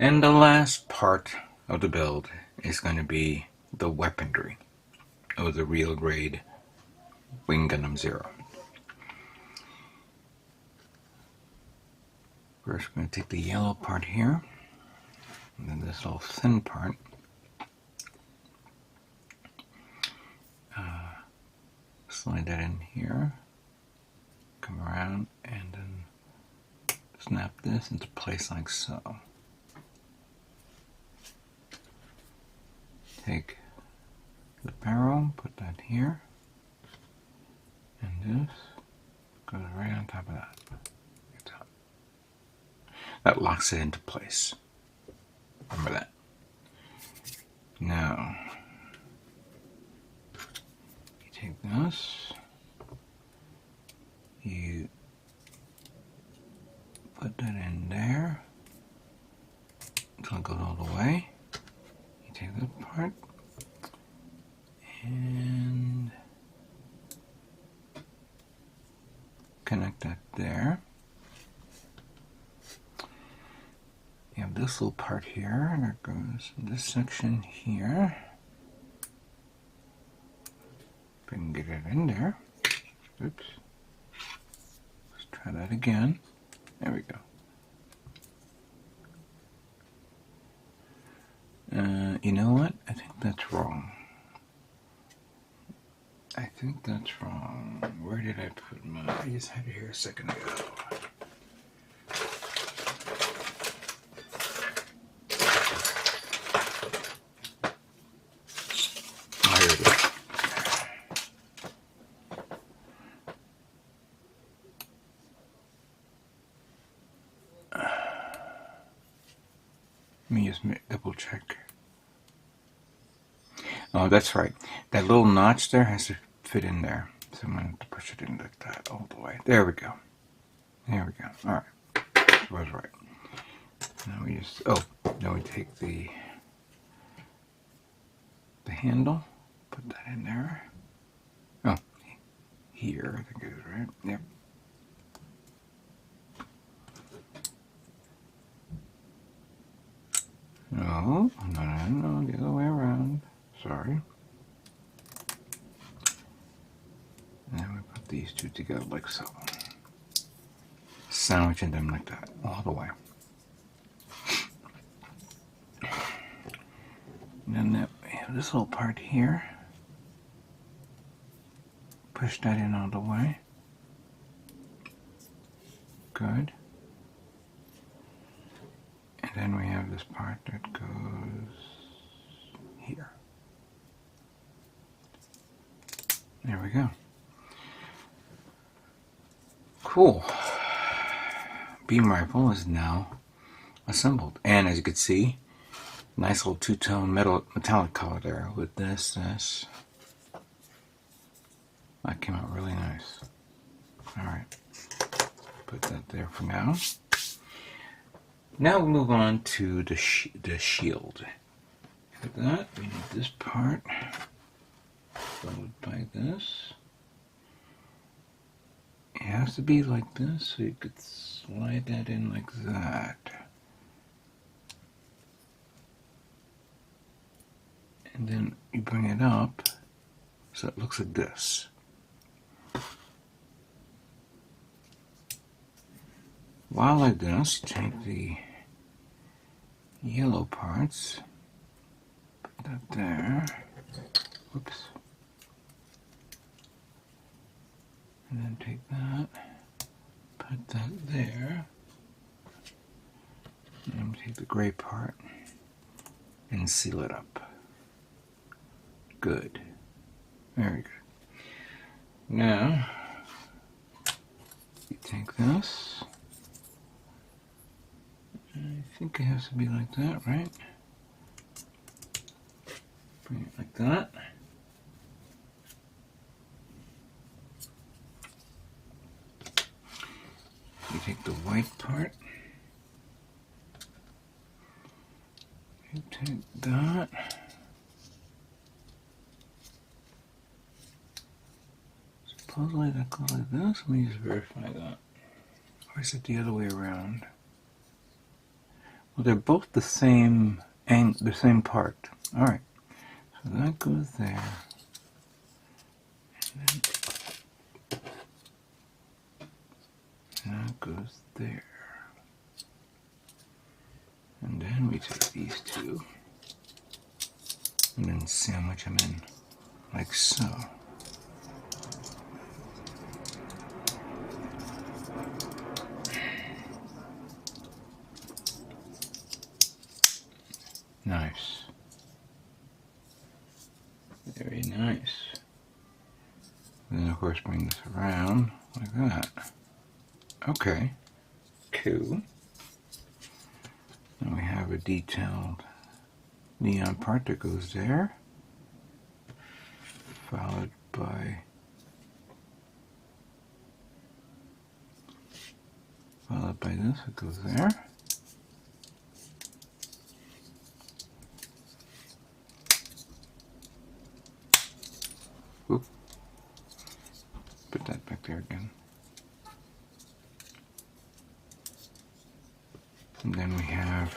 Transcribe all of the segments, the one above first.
And the last part of the build is going to be the weaponry of the real grade Wing Gundam Zero. First we're going to take the yellow part here, and then this little thin part. Slide that in here, come around, and then snap this into place like so. Take the barrel, put that here, and this goes right on top of that. That locks it into place. Remember that. Now, you take this, you put that in there until it goes all the way. You take this part and connect that there. You have this little part here that goes in this section here. If I can get it in there. Oops. Let's try that again. There we go. You know what? I think that's wrong. Where did I put my... I just had it here a second ago. Oh, here it is. Let me just double check. Oh, that's right. That little notch there has to fit in there. So I'm going to have to push it in like that all the way. There we go. There we go. Alright. I was right. Now we just... Oh, now we take the handle. Put that in there. Oh, here I think it is, right? Yep. No, no, the other way around. Sorry. And then we put these two together like so. Sandwiching them like that, all the way. And then we have this little part here. Push that in all the way. Good. And then we have this part that goes here. There we go. Cool. Beam rifle is now assembled. And as you can see, nice little two-tone metallic color there with this. That came out really nice. Alright. Put that there for now. Now we move on to the shield. For that, we need this part followed by this. It has to be like this, so you could slide that in like that. And then you bring it up so it looks like this. While like this, take the yellow parts, put that there, whoops, and then take that, put that there, and then take the gray part and seal it up. Good. Very good. Now, you take this. I think it has to be like that, right? Bring it like that. You take the white part. You take that. Supposedly that goes like this. Let me just verify that. Or is it the other way around? Well, they're both the same part. All right. So that goes there. And that goes there. And then we take these two and then sandwich them in like so. Nice. Very nice. And then of course bring this around like that. Okay. Cool. Then we have a detailed neon part that goes there, followed by this that goes there. Oop. Put that back there again. And then we have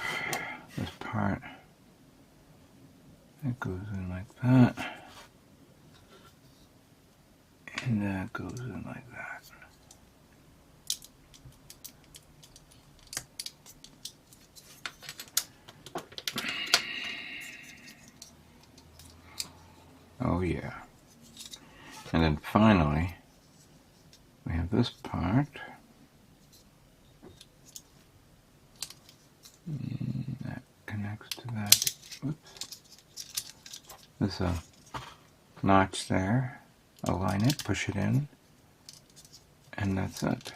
this part that goes in like that, and that goes in like that. Oh yeah. And then finally, we have this part. That connects to that. Whoops. There's a notch there. Align it, push it in, and that's it.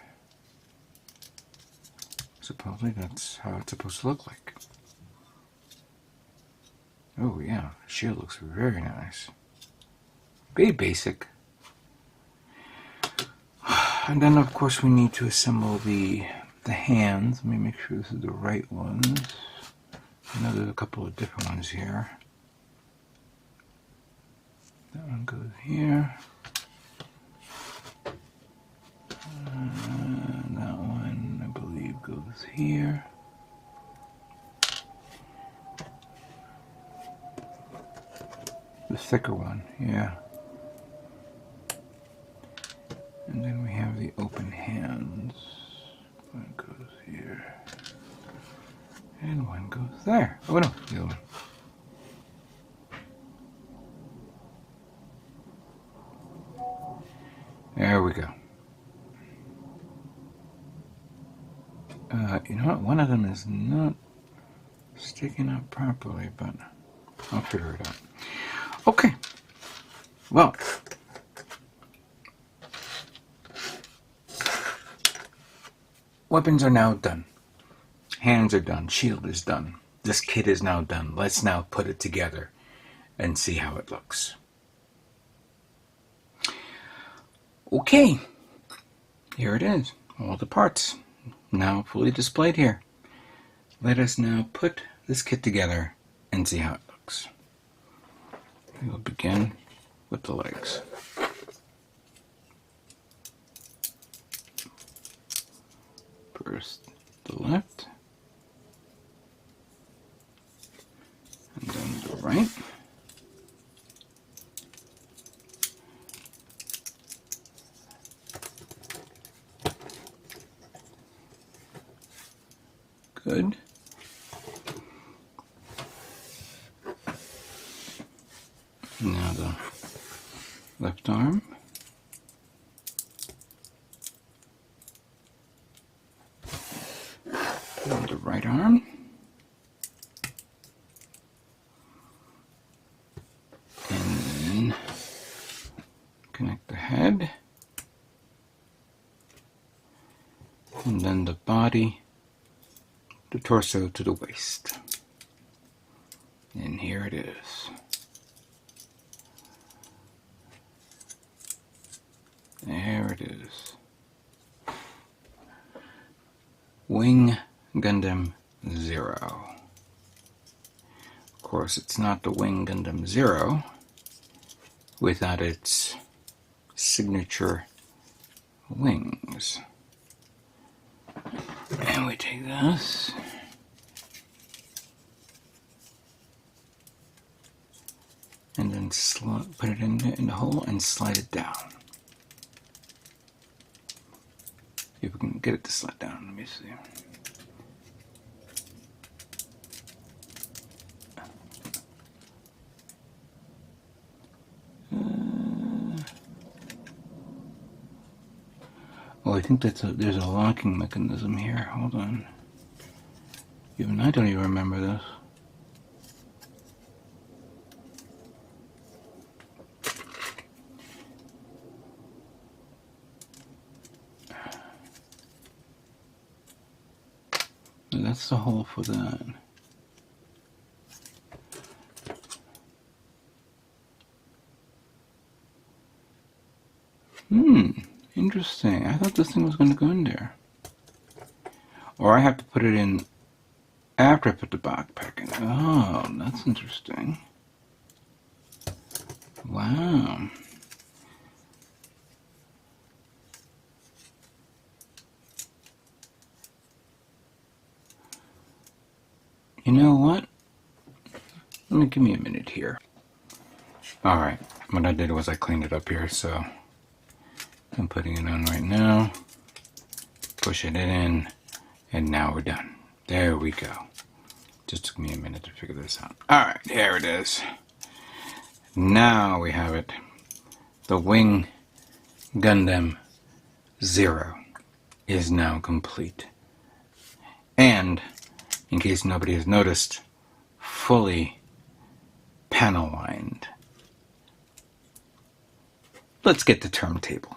Supposedly that's how it's supposed to look like. Oh yeah, the shield looks very nice. Very basic. And then of course we need to assemble the hands. Let me make sure this is the right ones. I know there's a couple of different ones here. That one goes here. That one, I believe, goes here. The thicker one, yeah. And then we have the open hands. One goes here. And one goes there. Oh no, the other one. There we go. You know what? One of them is not sticking up properly, but I'll figure it out. Okay. Well, weapons are now done. Hands are done. Shield is done. This kit is now done. Let's now put it together and see how it looks. Okay. Here it is. All the parts now fully displayed here. Let us now put this kit together and see how it looks. We'll begin with the legs. First the left, and then the right. Good. Now the left arm. And the right arm. And then connect the head. And then the body, the torso to the waist. And here it is. There it is. Wing Gundam Zero. Of course, it's not the Wing Gundam Zero without its signature wings. And we take this and put it in the hole and slide it down. See if we can get it to slide down. Let me see. Oh, I think there's a locking mechanism here. Hold on. Even I don't even remember this. That's the hole for that. Interesting. I thought this thing was going to go in there. Or I have to put it in after I put the backpack in. Oh, that's interesting. Wow. You know what? Give me a minute here. Alright, what I did was I cleaned it up here, so I'm putting it on right now, pushing it in, and now we're done. There we go. Just took me a minute to figure this out. Alright, here it is. Now we have it. The Wing Gundam Zero is now complete. And, in case nobody has noticed, fully panel lined. Let's get the turntable.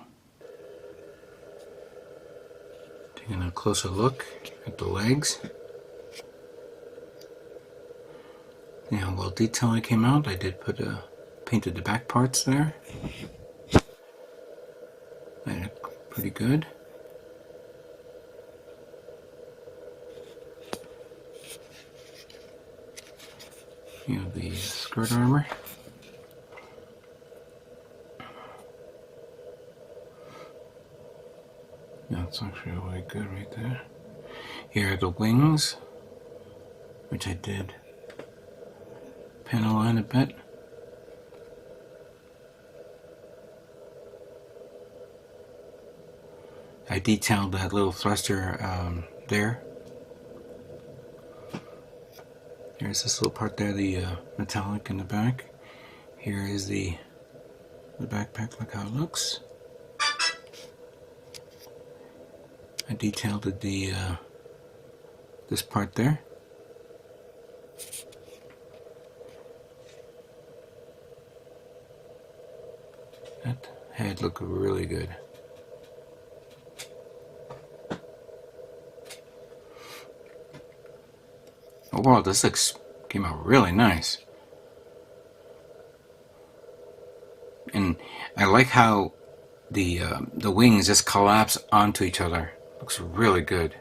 Taking a closer look at the legs. See how well detailed it came out. I did painted the back parts there. They look pretty good. You have the skirt armor. That's actually really good right there. Here are the wings, which I did panel line a bit. I detailed that little thruster there. Here's this little part there, the metallic in the back. Here is the backpack, look how it looks. I detailed the this part there. That head looked really good. Oh wow, this came out really nice. And I like how the wings just collapse onto each other. Looks really good.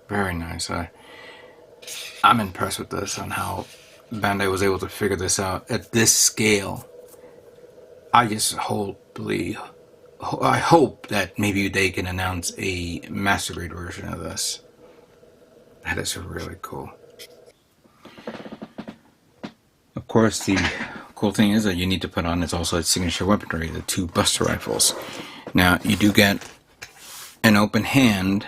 Very nice. I'm impressed with this on how Bandai was able to figure this out at this scale. I hope that maybe they can announce a master grade version of this. That is really cool. Of course, the cool thing is that you need to put on is also its signature weaponry, the 2 Buster Rifles. Now, you do get an open hand,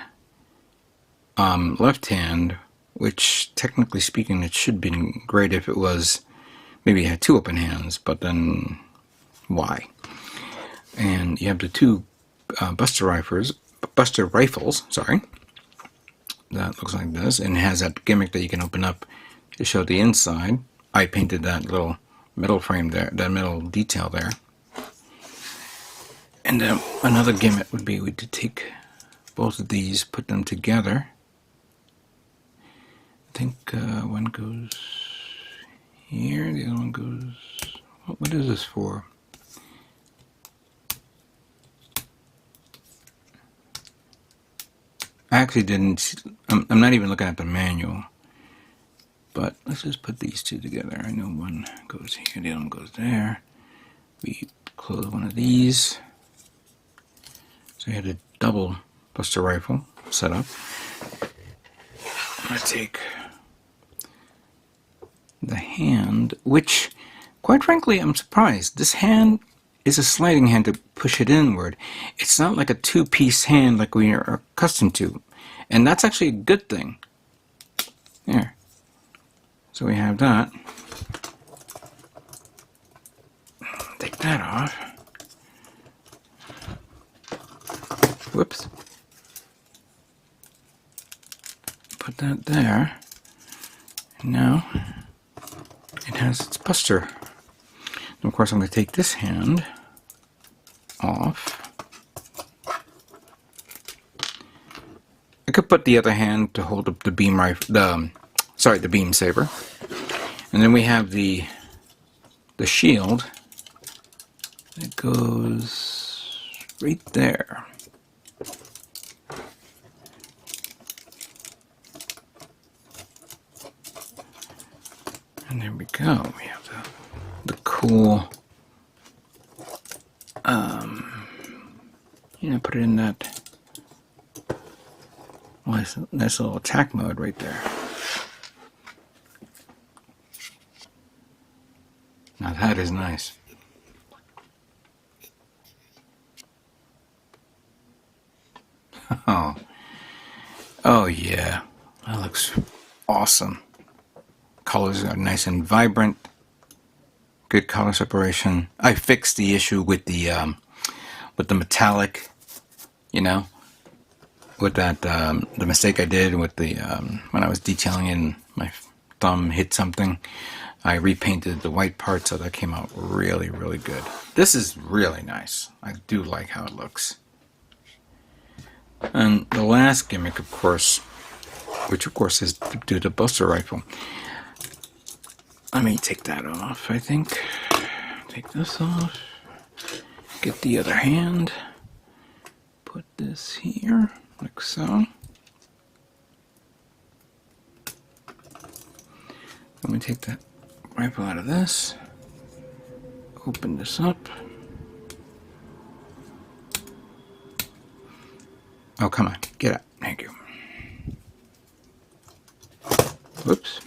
left hand, which technically speaking it should be great if it was, maybe it had 2 open hands, but then why? And you have the 2 Buster Rifles, sorry, that looks like this, and it has that gimmick that you can open up to show the inside. I painted that little metal frame there, that metal detail there. And another gimmick would be to take both of these, put them together. I think one goes here, the other one goes... What is this for? I actually didn't... I'm not even looking at the manual. But let's just put these 2 together. I know one goes here, the other one goes there. We close one of these. So I had a double Buster Rifle set up. I'm going to take the hand, which, Quite frankly, I'm surprised. This hand is a sliding hand to push it inward. It's not like a two-piece hand like we are accustomed to. And that's actually a good thing. There. So we have that. Take that off. Whoops. Put that there. And now it has its buster. And of course I'm going to take this hand off. I could put the other hand to hold up the beam rifle, the beam saber. And then we have the shield that goes right there. And there we go. We have the cool, put it in that nice little attack mode right there. Now that is nice. Oh yeah, that looks awesome. Colors are nice and vibrant. Good color separation. I fixed the issue with the metallic, with that the mistake I did with the when I was detailing and my thumb hit something. I repainted the white part, so that came out really, really good. This is really nice. I do like how it looks. And the last gimmick, of course, which of course is to do the buster rifle. Let me take that off, I think. Take this off. Get the other hand. Put this here, like so. Let me take that rifle out of this. Open this up. Oh, come on. Get up. Thank you. Whoops.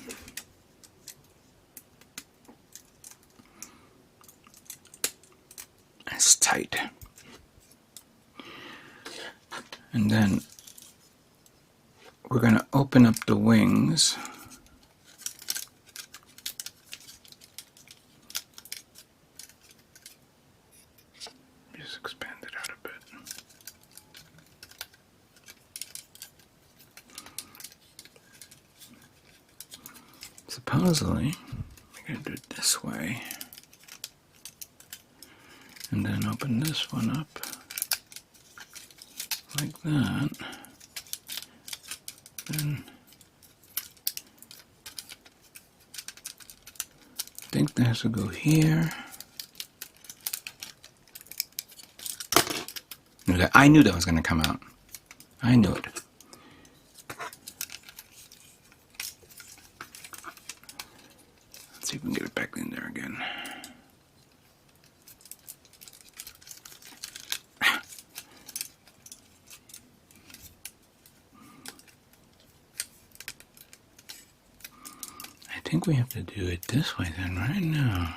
That's tight. And then we're going to open up the wings. Just expand it out a bit. Supposedly, we're going to do it this way. And then open this one up like that. Then I think that has to go here. I knew that was going to come out. I knew it. Let's see if we can get it back in there again. I think we have to do it this way then, right now.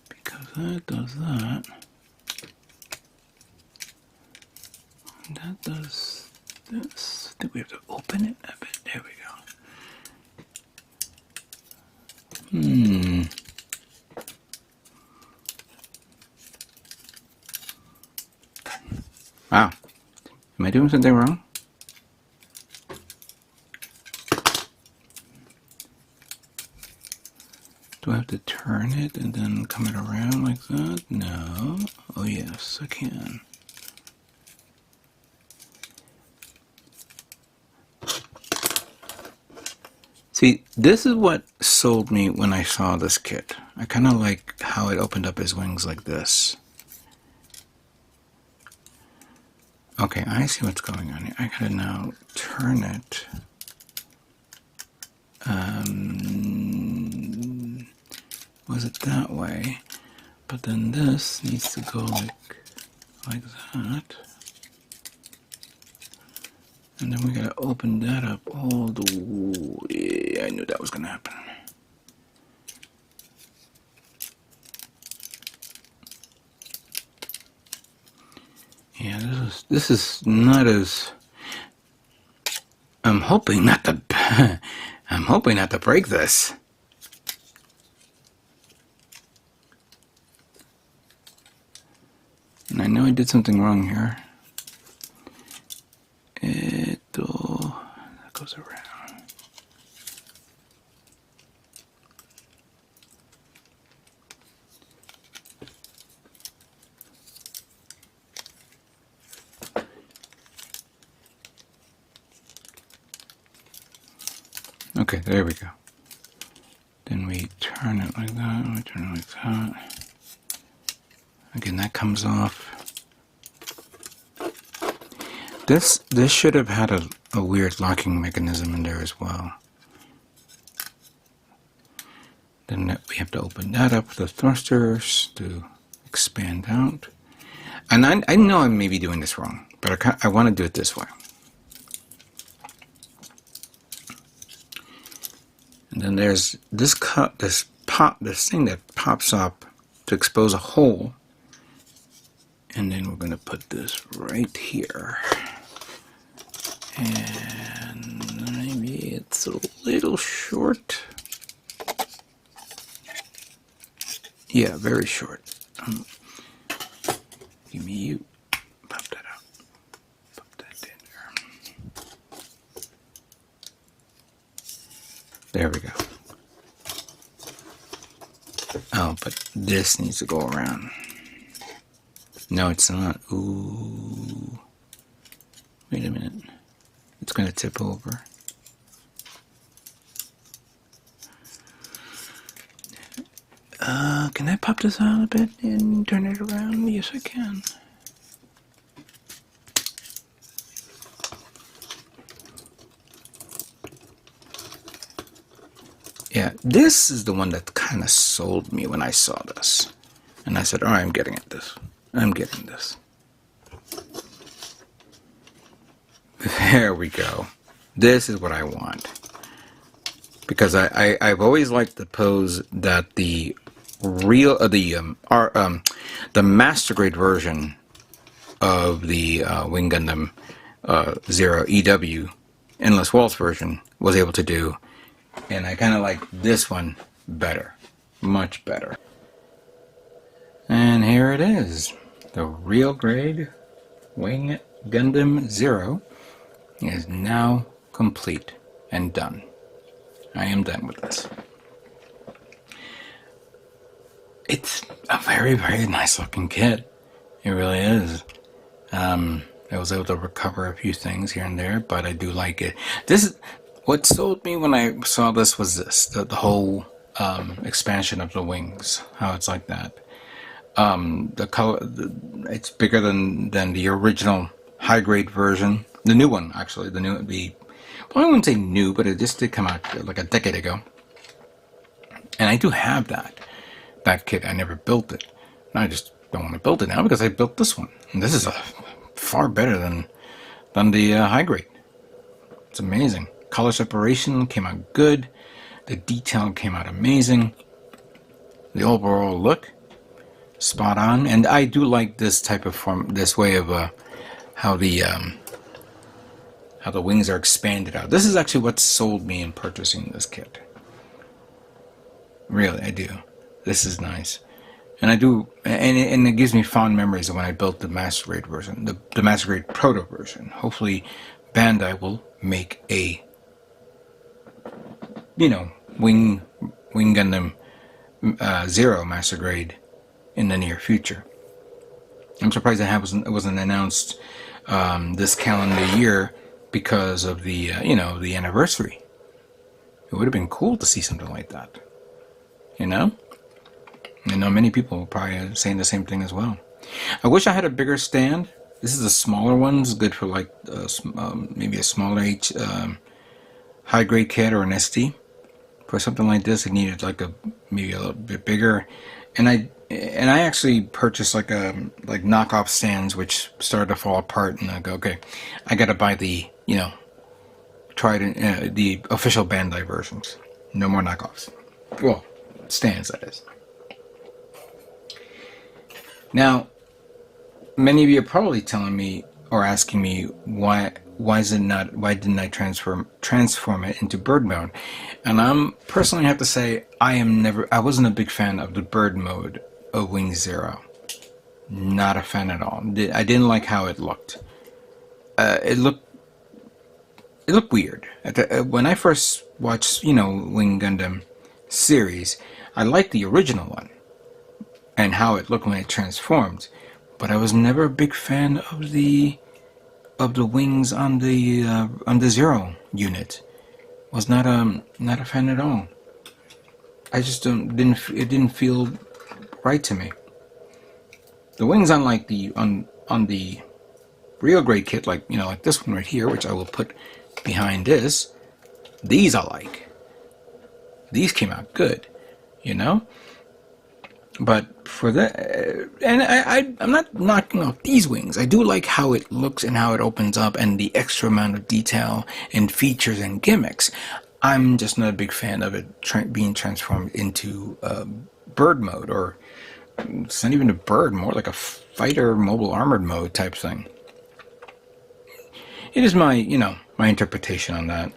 Because that does that. And that does this. I think we have to open it a bit. There we go. Wow. Am I doing something wrong? Do I have to turn it and then come it around like that? No. Oh yes, I can. See, this is what sold me when I saw this kit. I kind of like how it opened up his wings like this. Okay, I see what's going on here. I gotta now turn it. Was it that way? But then this needs to go like that. And then we gotta open that up all the way. I knew that was gonna happen. Yeah, this is not as. I'm hoping not to. I'm hoping not to break this. And I know I did something wrong here. That goes around. Okay, there we go. Then we turn it like that, we turn it like that. Again, that comes off. This should have had a weird locking mechanism in there as well. Then we have to open that up, the thrusters, to expand out. And I know I may be doing this wrong, but I want to do it this way. And then there's this thing that pops up to expose a hole. And then we're going to put this right here. And maybe it's a little short. Yeah, very short. Give me you. Pop that out. Pop that in there. There we go. Oh, but this needs to go around. No, it's not. Ooh. Wait a minute. It's going to tip over. Can I pop this out a bit and turn it around? Yes, I can. Yeah, this is the one that kind of sold me when I saw this. And I said, alright, I'm getting this. I'm getting this. There we go. This is what I want. Because I've always liked the pose that the the master grade version of the Wing Gundam Zero EW Endless Waltz version was able to do, and I kind of like this one better, much better. And here it is, the real grade Wing Gundam Zero is now complete and done. I am done with this. It's a very, very nice looking kit. It really is. I was able to recover a few things here and there, but I do like it. This is what sold me when I saw this was this, the whole expansion of the wings, how it's like that. The color, it's bigger than the original high grade version. The new one, actually, well, I wouldn't say new, but it just did come out like a decade ago. And I do have that kit. I never built it. And I just don't want to build it now because I built this one. And this is far better than the high grade. It's amazing. Color separation came out good. The detail came out amazing. The overall look, spot on. And I do like this type of this way of how the wings are expanded out. This is actually what sold me in purchasing this kit. Really, I do. This is nice. And I do, and it gives me fond memories of when I built the Master Grade version, the Master Grade Proto version. Hopefully, Bandai will make a, Wing Gundam Zero Master Grade in the near future. I'm surprised it wasn't announced this calendar year because of the, the anniversary. It would have been cool to see something like that. I know many people are probably saying the same thing as well. I wish I had a bigger stand. This is a smaller one. It's good for like maybe a smaller high grade kit or an SD. For something like this, it needed like maybe a little bit bigger. And I actually purchased like knockoff stands which started to fall apart. And I go, okay, I got to buy the the official Bandai versions. No more knockoffs. Well, stands, that is. Now, many of you are probably telling me or asking me why didn't I transform it into bird mode? And I'm personally have to say I wasn't a big fan of the bird mode of Wing Zero. Not a fan at all. I didn't like how it looked. It looked weird. When I first watched, Wing Gundam series, I liked the original one and how it looked when it transformed. But I was never a big fan of the wings on the Zero unit. Was not a fan at all. I just it didn't feel right to me. The wings on the real grade kit, like this one right here, which I will put behind this. These I like. These came out good, But for that, and I'm not knocking off these wings. I do like how it looks and how it opens up and the extra amount of detail and features and gimmicks. I'm just not a big fan of it being transformed into bird mode, or it's not even a bird, more like a fighter mobile armored mode type thing. It is my interpretation on that.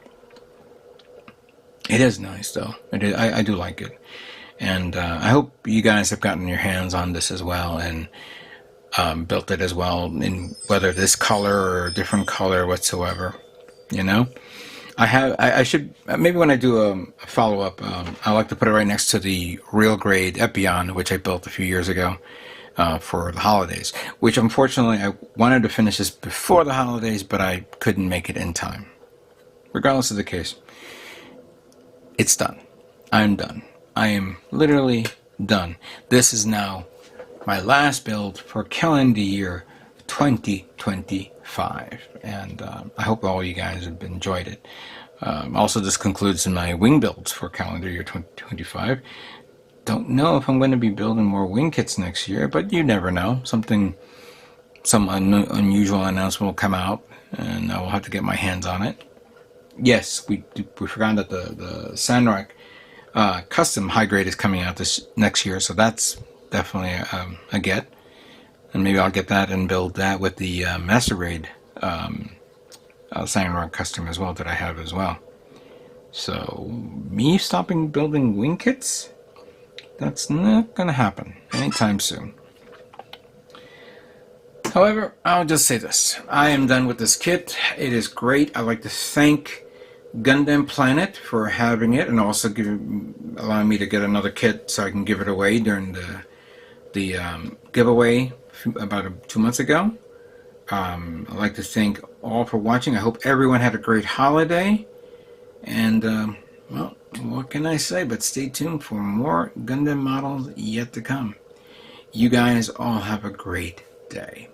It is nice though. I do like it. And I hope you guys have gotten your hands on this as well and built it as well, in whether this color or a different color whatsoever. I should maybe when I do a follow-up, I like to put it right next to the real grade Epion, which I built a few years ago for the holidays. Which unfortunately I wanted to finish this before the holidays, but I couldn't make it in time. Regardless of the case, it's done. I'm done. I am literally done. This is now my last build for calendar year 2025, and I hope all you guys have enjoyed it. Also, this concludes my wing builds for calendar year 2025. Don't know if I'm going to be building more wing kits next year, but you never know. Some unusual announcement will come out, and I will have to get my hands on it. Yes, we forgot that the Sandrock custom high grade is coming out this next year, so that's definitely a get, and maybe I'll get that and build that with the master grade Sandrock custom as well that I have as well. So me stopping building wing kits, that's not gonna happen anytime soon. However, I'll just say this: I am done with this kit. It is great. I'd like to thank Gundam Planet for having it, and also allowing me to get another kit so I can give it away during the giveaway about 2 months ago. I'd like to thank all for watching. I hope everyone had a great holiday, and well, what can I say but stay tuned for more Gundam models yet to come. You guys all have a great day.